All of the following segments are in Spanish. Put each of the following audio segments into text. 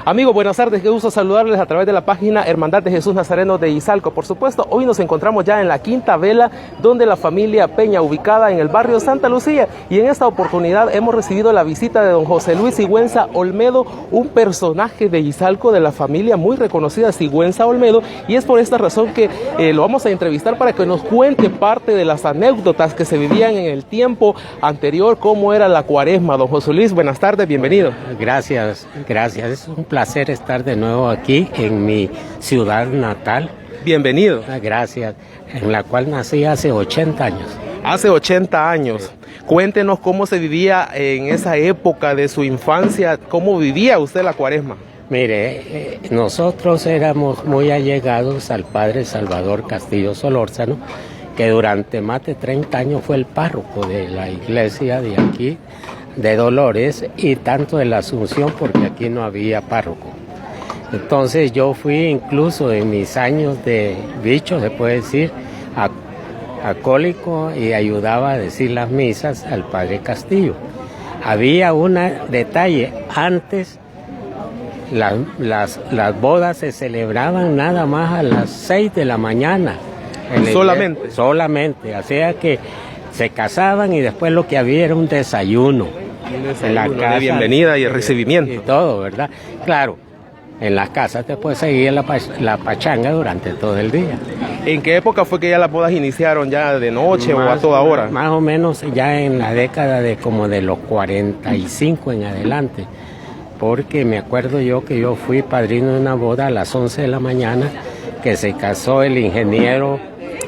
Amigos, buenas tardes, qué gusto saludarles a través de la página Hermandad de Jesús Nazareno de Izalco. Por supuesto, hoy nos encontramos ya en la quinta vela, donde la familia Peña, ubicada en el barrio Santa Lucía, y en esta oportunidad hemos recibido la visita de don José Luis Sigüenza Olmedo, un personaje de Izalco, de la familia muy reconocida Sigüenza Olmedo, y es por esta razón que lo vamos a entrevistar para que nos cuente parte de las anécdotas que se vivían en el tiempo anterior, cómo era la cuaresma. Don José Luis, buenas tardes, bienvenido. Gracias. Es un placer estar de nuevo aquí en mi ciudad natal. Bienvenido. Gracias, en la cual nací hace 80 años. Hace 80 años. Cuéntenos cómo se vivía en esa época de su infancia, cómo vivía usted la cuaresma. Mire, nosotros éramos muy allegados al padre Salvador Castillo Solórzano, que durante más de 30 años fue el párroco de la iglesia de aquí, de Dolores, y tanto de la Asunción, porque aquí no había párroco. Entonces yo fui incluso en mis años de bicho, se puede decir, acólico, y ayudaba a decir las misas al padre Castillo. Había un detalle: antes las bodas se celebraban nada más a las 6 de la mañana. Solamente. Solamente, o sea que se casaban y después lo que había era un desayuno. En la casa, de bienvenida y el recibimiento. Y todo, ¿verdad? Claro, en las casas te puedes seguir la pachanga durante todo el día. ¿En qué época fue que ya las bodas iniciaron? ¿Ya de noche o a toda hora? Más o menos ya en la década de como de los 45 en adelante. Porque me acuerdo yo que yo fui padrino de una boda a las 11 de la mañana, que se casó el ingeniero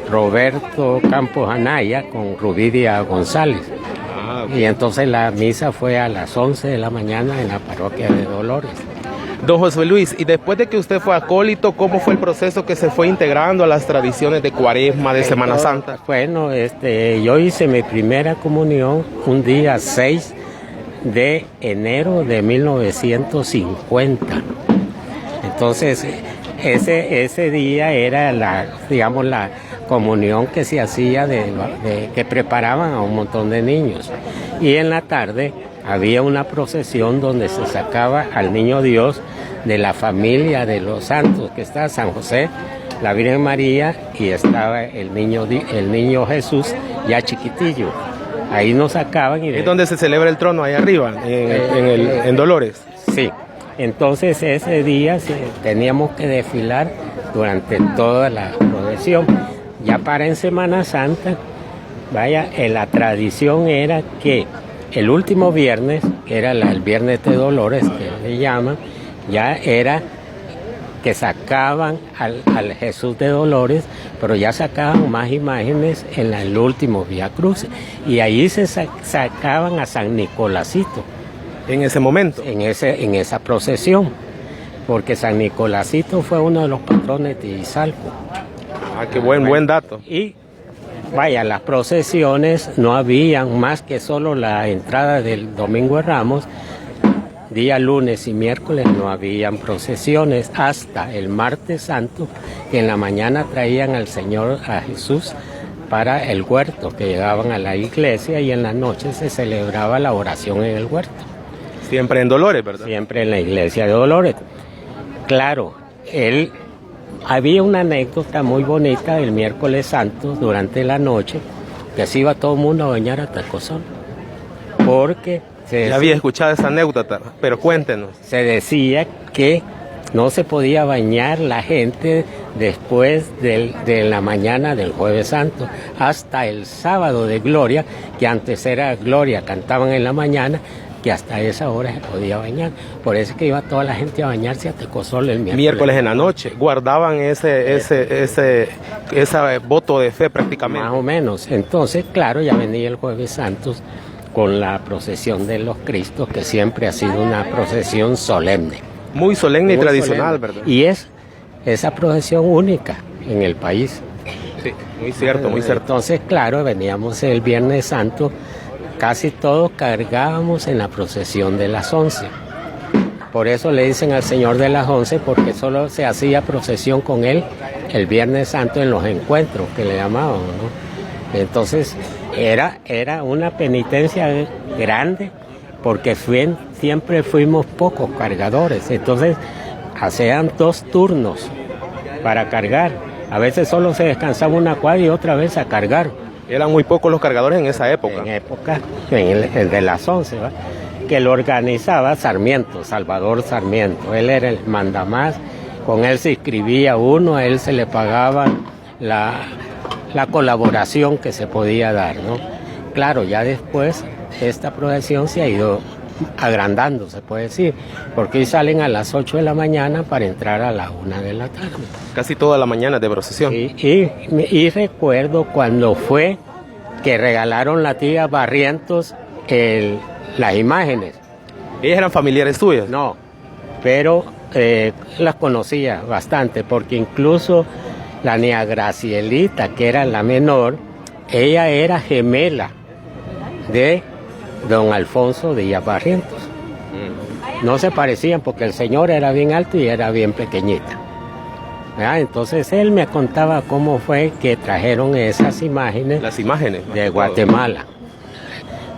Roberto Campos Anaya con Rubidia González. Y entonces la misa fue a las 11 de la mañana en la parroquia de Dolores. Don José Luis, y después de que usted fue acólito, ¿cómo fue el proceso que se fue integrando a las tradiciones de cuaresma, de Semana Santa? Bueno, yo hice mi primera comunión un día 6 de enero de 1950. Entonces, ese día era la comunión que se hacía que preparaban a un montón de niños. Y en la tarde había una procesión donde se sacaba al niño Dios de la familia de los santos, que está San José, la Virgen María, y estaba el niño Jesús ya chiquitillo. Ahí nos sacaban. ¿Es donde se celebra el trono, ahí arriba, en Dolores? Sí. Entonces ese día teníamos que desfilar durante toda la procesión. Ya para en Semana Santa, la tradición era que el último viernes, que era el viernes de Dolores, que le llaman, ya era que sacaban al Jesús de Dolores, pero ya sacaban más imágenes en el último Vía Crucis, y ahí se sacaban a San Nicolásito. ¿En ese momento? En esa procesión, porque San Nicolásito fue uno de los patrones de Izalco. Ah, qué buen dato. Y las procesiones no habían más que solo la entrada del Domingo de Ramos. Día lunes y miércoles no habían procesiones hasta el martes santo, que en la mañana traían al Señor, a Jesús, para el huerto, que llegaban a la iglesia, y en la noche se celebraba la oración en el huerto. Siempre en Dolores, ¿verdad? Siempre en la iglesia de Dolores. Claro, había una anécdota muy bonita el miércoles santo durante la noche, que se iba todo el mundo a bañar a Tacozón, porque ya había escuchado esa anécdota, pero cuéntenos. Se decía que no se podía bañar la gente después de la mañana del Jueves Santo hasta el sábado de Gloria, que antes era Gloria, cantaban en la mañana, que hasta esa hora se podía bañar. Por eso es que iba toda la gente a bañarse a Tecosol el miércoles en la noche. Guardaban ese voto de fe prácticamente. Más o menos. Entonces, claro, ya venía el Jueves Santo con la procesión de los Cristos, que siempre ha sido una procesión solemne. Muy solemne y tradicional, solemne. ¿Verdad? Y es esa procesión única en el país. Sí, muy cierto, muy cierto. Entonces, claro, veníamos el Viernes Santo, casi todos cargábamos en la procesión de las 11. Por eso le dicen al Señor de las 11, porque solo se hacía procesión con él el Viernes Santo en los encuentros, que le llamaban, ¿no? Entonces, era una penitencia grande, porque siempre fuimos pocos cargadores, entonces hacían 2 turnos para cargar. A veces solo se descansaba una cuadra y otra vez a cargar. Eran muy pocos los cargadores en esa época. En el de las 11, ¿va? Que lo organizaba Sarmiento, Salvador Sarmiento. Él era el mandamás, con él se inscribía uno, a él se le pagaba la colaboración que se podía dar, ¿no? Claro, ya después esta procesión se ha ido agrandando, se puede decir, porque hoy salen a las 8 de la mañana para entrar a la 1 de la tarde. Casi toda la mañana de procesión. Y recuerdo cuando fue que regalaron la tía Barrientos las imágenes. ¿Ellas eran familiares tuyas? No, pero las conocía bastante, porque incluso la niña Gracielita, que era la menor, ella era gemela de don Alfonso Díaz Barrientos. No se parecían porque el señor era bien alto y era bien pequeñita. Entonces él me contaba cómo fue que trajeron esas imágenes. Las imágenes de Guatemala.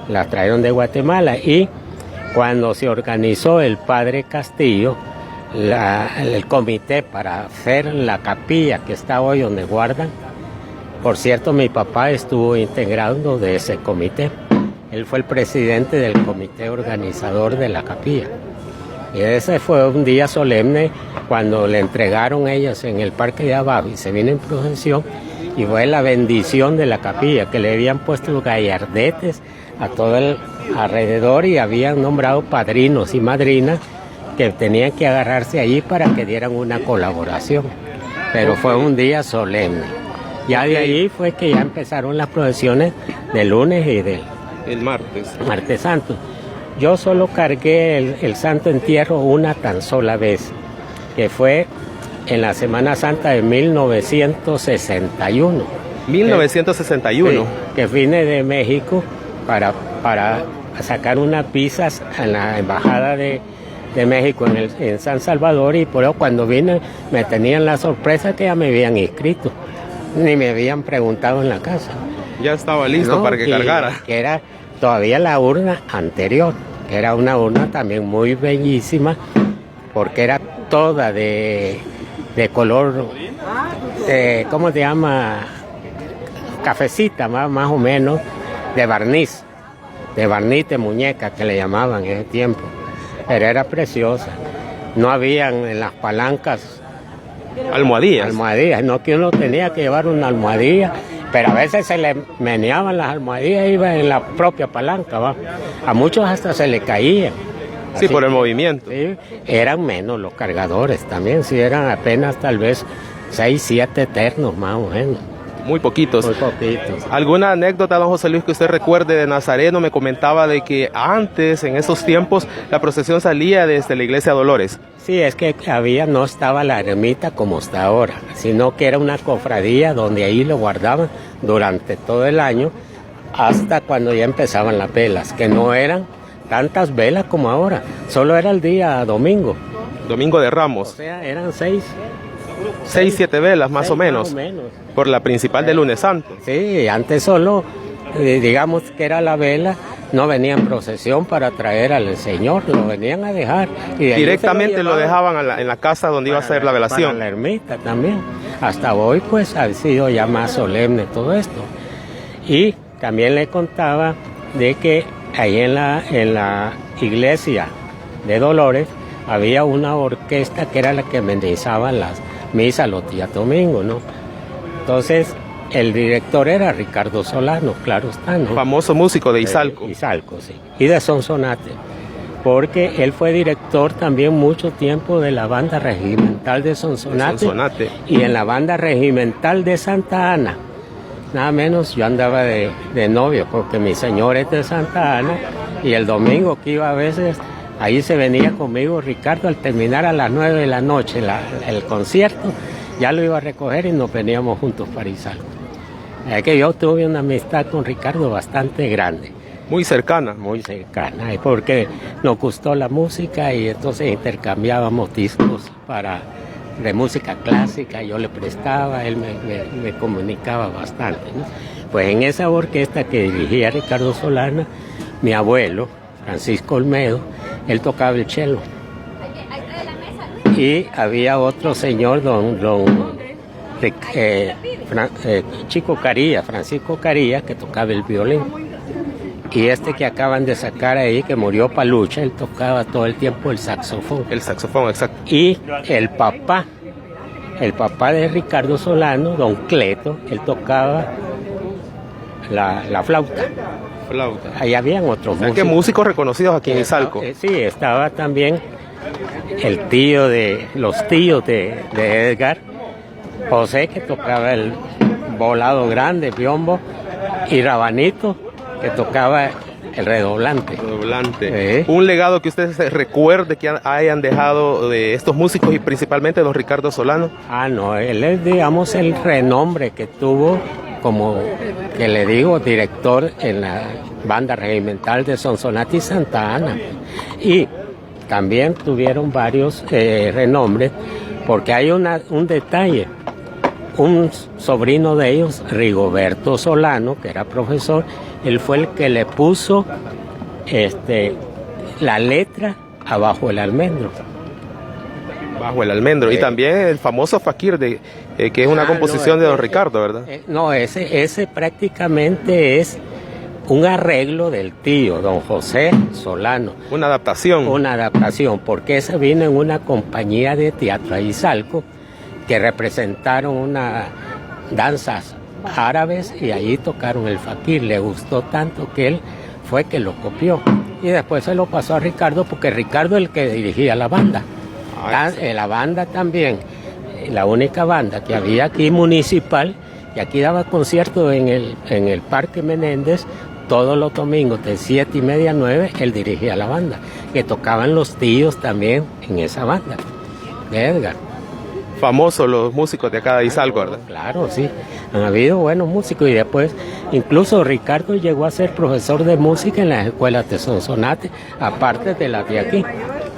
Las trajeron de Guatemala y cuando se organizó el Padre Castillo, el comité para hacer la capilla que está hoy donde guardan. Por cierto, mi papá estuvo integrado de ese comité. Él fue el presidente del comité organizador de la capilla. Y ese fue un día solemne cuando le entregaron ellos en el parque de abajo y se vino en procesión y fue la bendición de la capilla, que le habían puesto gallardetes a todo el alrededor y habían nombrado padrinos y madrinas que tenían que agarrarse allí para que dieran una colaboración. Pero fue un día solemne. Ya de ahí fue que ya empezaron las procesiones del lunes y del martes santo. Yo solo cargué el Santo Entierro una tan sola vez, que fue en la Semana Santa de 1961. 1961. Que vine de México para sacar unas pizzas en la Embajada de México en San Salvador, y por eso cuando vine me tenían la sorpresa que ya me habían inscrito, ni me habían preguntado en la casa. Ya estaba listo para que cargara. Que era todavía la urna anterior, que era una urna también muy bellísima, porque era toda de color, ¿cómo se llama? Cafecita, más o menos, de barniz de muñeca que le llamaban en ese tiempo, pero era preciosa. No habían en las palancas almohadillas, no, que uno tenía que llevar una almohadilla, pero a veces se le meneaban las almohadillas, iba en la propia palanca, ¿va? A muchos hasta se le caían. Sí, por el movimiento. Sí, eran menos los cargadores también, sí, eran apenas tal vez 6, 7 ternos más o menos. Muy poquitos. Muy poquitos. ¿Alguna anécdota, don José Luis, que usted recuerde de Nazareno? Me comentaba de que antes, en esos tiempos, la procesión salía desde la iglesia Dolores. Sí, es que no estaba la ermita como está ahora, sino que era una cofradía donde ahí lo guardaban durante todo el año, hasta cuando ya empezaban las velas, que no eran tantas velas como ahora, solo era el día domingo. Domingo de Ramos. O sea, eran 6, 7 velas más o menos. Por la principal del lunes santo. Sí, antes solo, digamos que era la vela, no venía en procesión para traer al Señor, lo venían a dejar. Y de directamente lo dejaban en la casa donde iba a ser la velación. Para la ermita también. Hasta hoy pues ha sido ya más solemne todo esto. Y también le contaba de que ahí en la iglesia de Dolores había una orquesta que era la que amenizaba las misas los días domingos, ¿no? Entonces, el director era Ricardo Solano, claro está, ¿no? Famoso músico de Izalco. Izalco, sí. Y de Sonsonate, porque él fue director también mucho tiempo de la banda regimental de Sonsonate. Y en la banda regimental de Santa Ana. Nada menos yo andaba de novio, porque mi señor es de Santa Ana, y el domingo que iba a veces, ahí se venía conmigo Ricardo al terminar a las 9 de la noche el concierto, ya lo iba a recoger y nos veníamos juntos para Izalco. Es que yo tuve una amistad con Ricardo bastante grande. Muy cercana. Muy cercana, porque nos gustó la música y entonces intercambiábamos discos de música clásica, yo le prestaba, él me comunicaba bastante, ¿no? Pues en esa orquesta que dirigía Ricardo Solana, mi abuelo, Francisco Olmedo, él tocaba el cello. Y había otro señor, Francisco Caría, que tocaba el violín. Y este que acaban de sacar ahí, que murió Palucha, él tocaba todo el tiempo el saxofón. El saxofón, exacto. Y el papá de Ricardo Solano, don Cleto, él tocaba la flauta. Ahí habían otros músicos. ¿Qué músicos reconocidos aquí en Izalco? Sí, estaba también los tíos de Edgar, José, que tocaba el volado grande, biombo, y Rabanito, que tocaba el redoblante. Un legado que ustedes recuerde que hayan dejado de estos músicos y principalmente don Ricardo Solano. No, él es, digamos, el renombre que tuvo como, que le digo, director en la banda regimental de Sonsonate y Santa Ana. Y también tuvieron varios renombres, porque hay un detalle. Un sobrino de ellos, Rigoberto Solano, que era profesor, él fue el que le puso la letra abajo el almendro. Bajo el almendro. Y también el famoso Fakir, que es una composición de don Ricardo, ¿verdad? No, ese prácticamente es un arreglo del tío, don José Solano. Una adaptación. Una adaptación, porque ese vino en una compañía de teatro a Izalco, que representaron unas danzas árabes y allí tocaron el Fakir. Le gustó tanto que él fue que lo copió. Y después se lo pasó a Ricardo, porque Ricardo es el que dirigía la banda. La banda también, la única banda que había aquí municipal, y aquí daba conciertos en el Parque Menéndez todos los domingos de 7:30 a 9, él dirigía la banda, que tocaban los tíos también en esa banda de Edgar. Famosos los músicos de acá de Izalco, ¿verdad? Claro, sí, han habido buenos músicos, y después incluso Ricardo llegó a ser profesor de música en las escuelas de Sonsonate, aparte de las de aquí.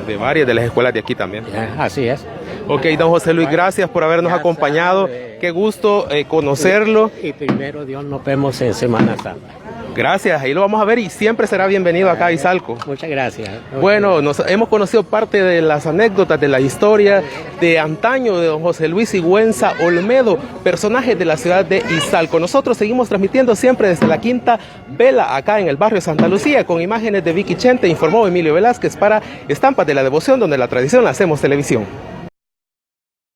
De varias de las escuelas de aquí también. Así es. Ok, don José Luis, gracias por habernos acompañado. Qué gusto conocerlo. Y primero Dios, nos vemos en Semana Santa. Gracias, ahí lo vamos a ver y siempre será bienvenido acá a Izalco. Muchas gracias. Bueno, hemos conocido parte de las anécdotas, de la historia de antaño de don José Luis Sigüenza Olmedo, personaje de la ciudad de Izalco. Nosotros seguimos transmitiendo siempre desde la Quinta Vela, acá en el barrio Santa Lucía, con imágenes de Vicky Chente, informó Emilio Velázquez para Estampas de la Devoción, donde la tradición la hacemos televisión.